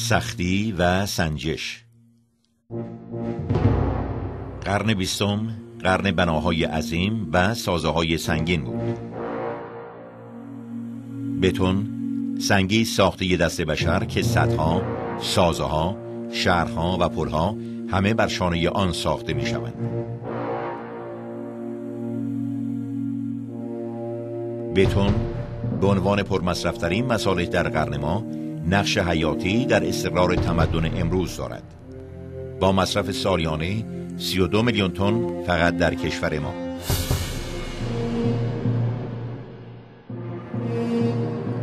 سختی و سنجش. قرن 20 قرن بناهای عظیم و سازه‌های سنگین بود. بتون، سنگی ساخته دست بشر که سدها، سازه‌ها، شهرها و پلها همه بر شانه آن ساخته می‌شوند. بتون به عنوان پرمصرف‌ترین مصالح در قرن ما نقش حیاتی در استقرار تمدن امروز دارد. با مصرف سالیانه 32 میلیون تن فقط در کشور ما.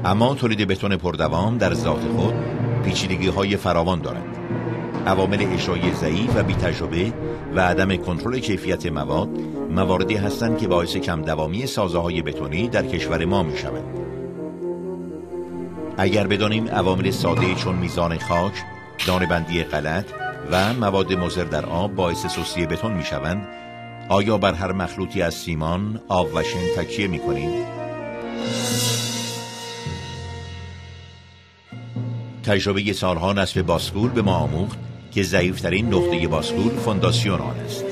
اما تولید بتون پردوام در ذات خود پیچیدگی‌های فراوان دارد. عوامل اجرایی ضعیف و بی‌تجربه و عدم کنترل کیفیت مواد مواردی هستند که باعث کم دوامی سازه‌های بتونی در کشور ما می‌شوند. اگر بدانیم عوامل ساده چون میزان خاک، دانه‌بندی غلط و مواد مضر در آب باعث سستی بتون می‌شوند، آیا بر هر مخلوطی از سیمان، آب و شن تکیه می‌کنیم؟ تجربه سالها نصب باسکول به ما آموخت که ضعیف‌ترین نقطه باسکول فونداسیون آن است.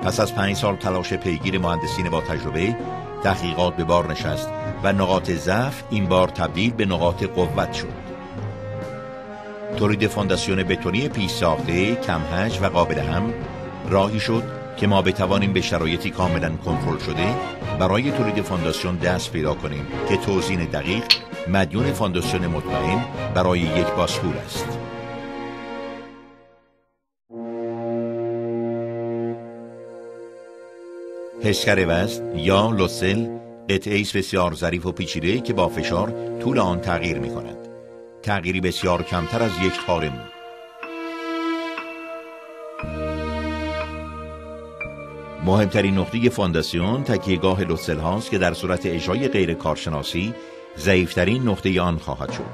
پس از 5 سال تلاش پیگیر مهندسین با تجربه، تحقیقات به بار نشست و نقاط ضعف این بار تبدیل به نقاط قوت شد. تولید فونداسیون بتونی پیش ساخته، کم حجم و قابل حمل راهی شد که ما بتوانیم به شرایطی کاملا کنترل شده برای تولید فونداسیون دست پیدا کنیم که توزیع دقیق مدیون فونداسیون مطمئن برای یک باسکول است. حسگر وزن یا لوسل قطعه ایست بسیار ظریف و پیچیده که با فشار طول آن تغییر می کند. تغییری بسیار کمتر از یک خارم. مهمترین نقطه فونداسیون تکیهگاه لوسل هاست که در صورت اجرای غیر کارشناسی ضعیفترین نقطه آن خواهد شد.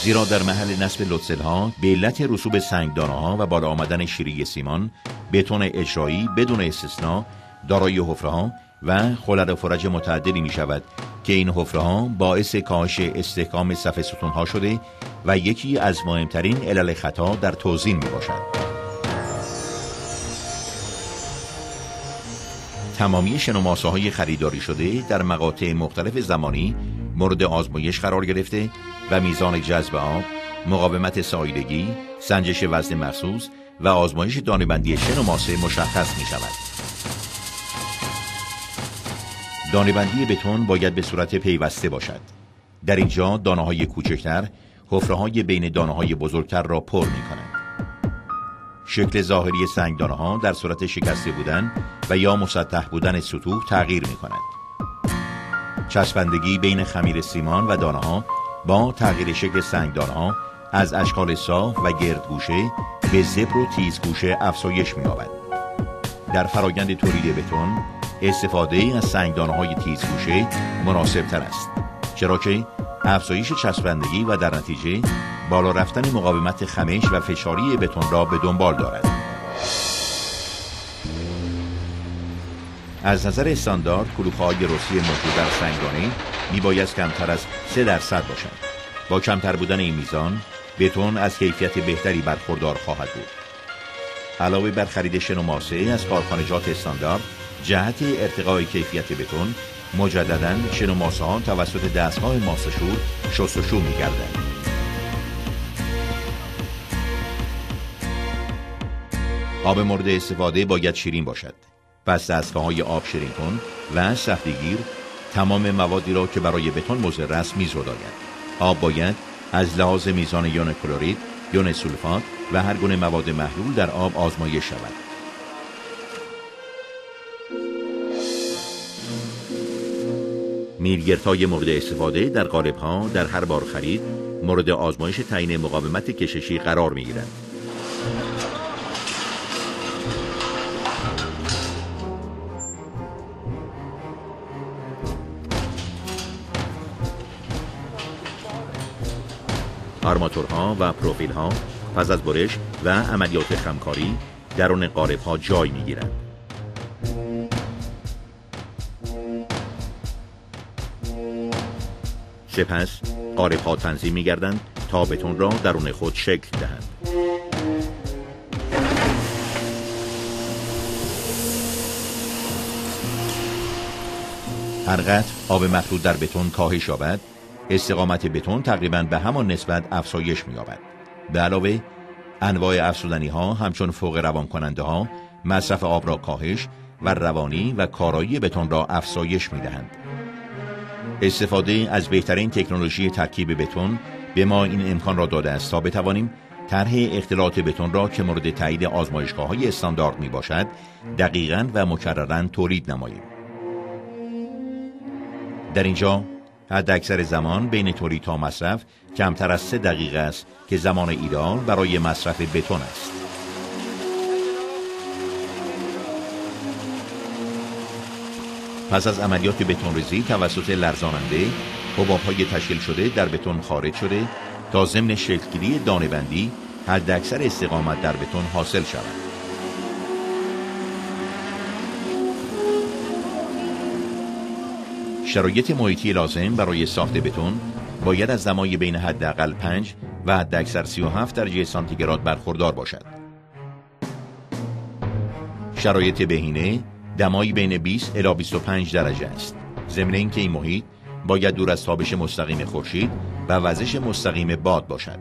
زیرا در محل نصب لوسل ها به علت رسوب سنگدانه ها و بالا آمدن شیری سیمان، بتون اجرایی بدون استثناء دارای حفره‌ها و خلل و فرج متعددی می شود که این حفره‌ها باعث کاهش استحکام صف ستون‌ها شده و یکی از مهمترین علل خطا در توزیع می باشد. تمامی شن و ماسه‌های خریداری شده در مقاطع مختلف زمانی مورد آزمایش قرار گرفته و میزان جذب آب، مقاومت ساییدگی، سنجش وزن مخصوص و آزمایش دانه‌بندی شن و ماسه مشخص می شود. دانه‌بندی بتون باید به صورت پیوسته باشد. در اینجا دانه‌های کوچکتر حفره‌های بین دانه‌های بزرگتر را پر می‌کنند. شکل ظاهری سنگدانه‌ها در صورت شکسته بودن و یا مسطح بودن سطوح تغییر می‌کند. چسبندگی بین خمیر سیمان و دانه‌ها با تغییر شکل سنگدانه‌ها از اشکال صاف و گردگوشه به زبر و تیزگوشه افزایش می‌یابد. در فرایند تولید بتون استفاده از سنگدانه‌های تیزگوشه مناسب‌تر است، چرا که افزایش چسبندگی و در نتیجه بالا رفتن مقاومت خمش و فشاری بتون را به دنبال دارد. از نظر استاندارد کلوخ‌های رسی موجود در سنگدانه میباید کمتر از 3% باشند. با کمتر بودن این میزان بتون از کیفیت بهتری برخوردار خواهد بود. علاوه بر خرید شن و ماسه از کارخانجات استاندارد، جهت ارتقای کیفیت بتون مجدداً شن و ماسه ها توسط دستگاه ماسه‌شور شستشو می‌گردند. آب مورد استفاده باید شیرین باشد. پس دستگاه‌های آب شیرین کن و سختگیر تمام موادی را که برای بتون مضر است می‌زداید. آب باید از لحاظ میزان یون کلورید، یون سولفات و هر گونه مواد محلول در آب آزمایش شود. میلگردهای مورد استفاده در قالب‌ها در هر بار خرید مورد آزمایش تعیین مقاومت کششی قرار می‌گیرند. آرماتورها و پروفیل‌ها پس از برش و عملیات خمکاری درون قالب‌ها جای می‌گیرند. سپس قالب‌ها تنظیم می‌گردند تا بتون را درون خود شکل دهند. هر قطر آب مخلوط در بتون کاهش یابد، استقامت بتون تقریباً به همان نسبت افزایش می‌یابد. به علاوه انواع افزودنی‌ها همچون فوق روان کننده ها مصرف آب را کاهش و روانی و کارایی بتون را افزایش می‌دهند. استفاده از بهترین تکنولوژی ترکیب بتون به ما این امکان را داده است تا بتوانیم طرح اختلاط بتون را که مورد تایید آزمایشگاه‌های استاندارد میباشد دقیقاً و مکرراً تولید نماییم. در اینجا حداکثر زمان بین تولید تا مصرف کمتر از 3 دقیقه است که زمان ایدئال برای مصرف بتون است. پس از عملیات بتون‌ریزی توسط لرزاننده، حباب‌های تشکیل شده در بتون خارج شده تا ضمن شکل‌گیری دانه‌بندی حداکثر استقامت در بتون حاصل شود. شرایط محیطی لازم برای ساخت بتون باید از دمای بین حداقل 5 و حداکثر 37 درجه سانتیگراد برخوردار باشد. شرایط بهینه دمایی بین 20 الی 25 درجه است. ضمن اینکه این محیط باید دور از تابش مستقیم خورشید و وزش مستقیم باد باشد.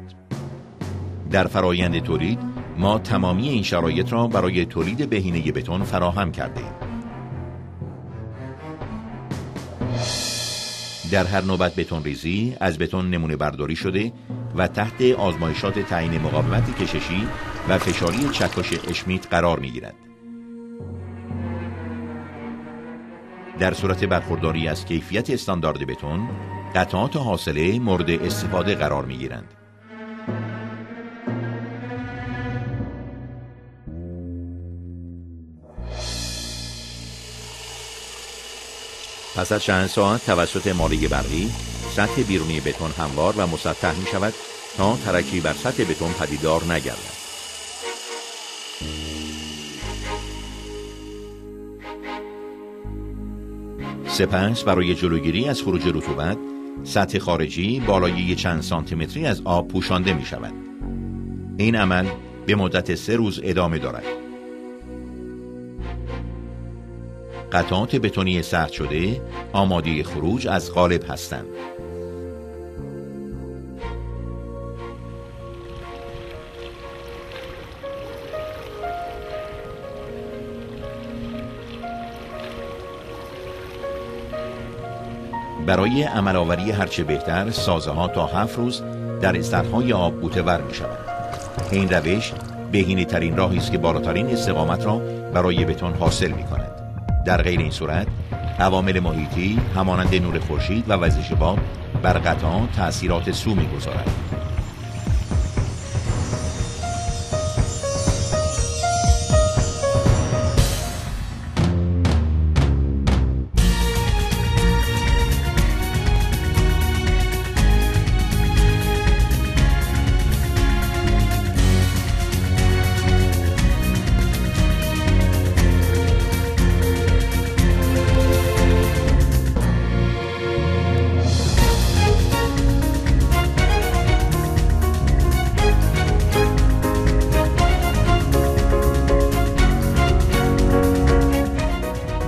در فرایند تولید ما تمامی این شرایط را برای تولید بهینه بتون فراهم کرده ایم. در هر نوبت بتون ریزی از بتون نمونه برداری شده و تحت آزمایشات تعیین مقاومت کششی و فشاری چکش اشمیت قرار می گیرد. در صورت برخورداری از کیفیت استاندارد بتون، قطعات حاصله مورد استفاده قرار می گیرند. پس از چند ساعت توسط مالگ برقی، سطح بیرونی بتون هموار و مسطح می شود تا ترکی بر سطح بتون پدیدار نگردد. سپس برای جلوگیری از خروج رطوبت، سطح خارجی بالای چند سانتیمتری از آب پوشانده می شود. این عمل به مدت 3 روز ادامه دارد. قطعات بتونی سخت شده آماده خروج از قالب هستند. برای عمل‌آوری هرچه بهتر سازه ها تا 7 روز در استرهای آب بوته‌ور می شوند. این روش بهینه ترین راهی است که بالاترین استقامت را برای بتون حاصل می کند. در غیر این صورت عوامل محیطی همانند نور خورشید و وزش باد بر قطعات تأثیرات سو می گذارد.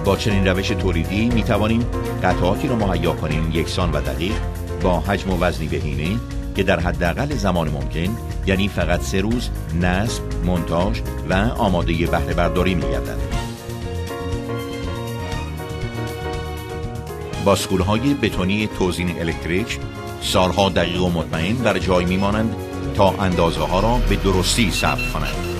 با چنین روش تولیدی می توانیم قطعاتی را مهیا کنیم یکسان و دقیق با حجم و وزنی بهینه که در حداقل زمان ممکن، یعنی فقط 3 روز، نصب، مونتاژ و آماده بهره برداری می گردد. باسکول‌های بتونی توزیع الکتریک سالها دقیق و مطمئن در جای می مانند تا اندازه ها را به درستی ثبت کنند.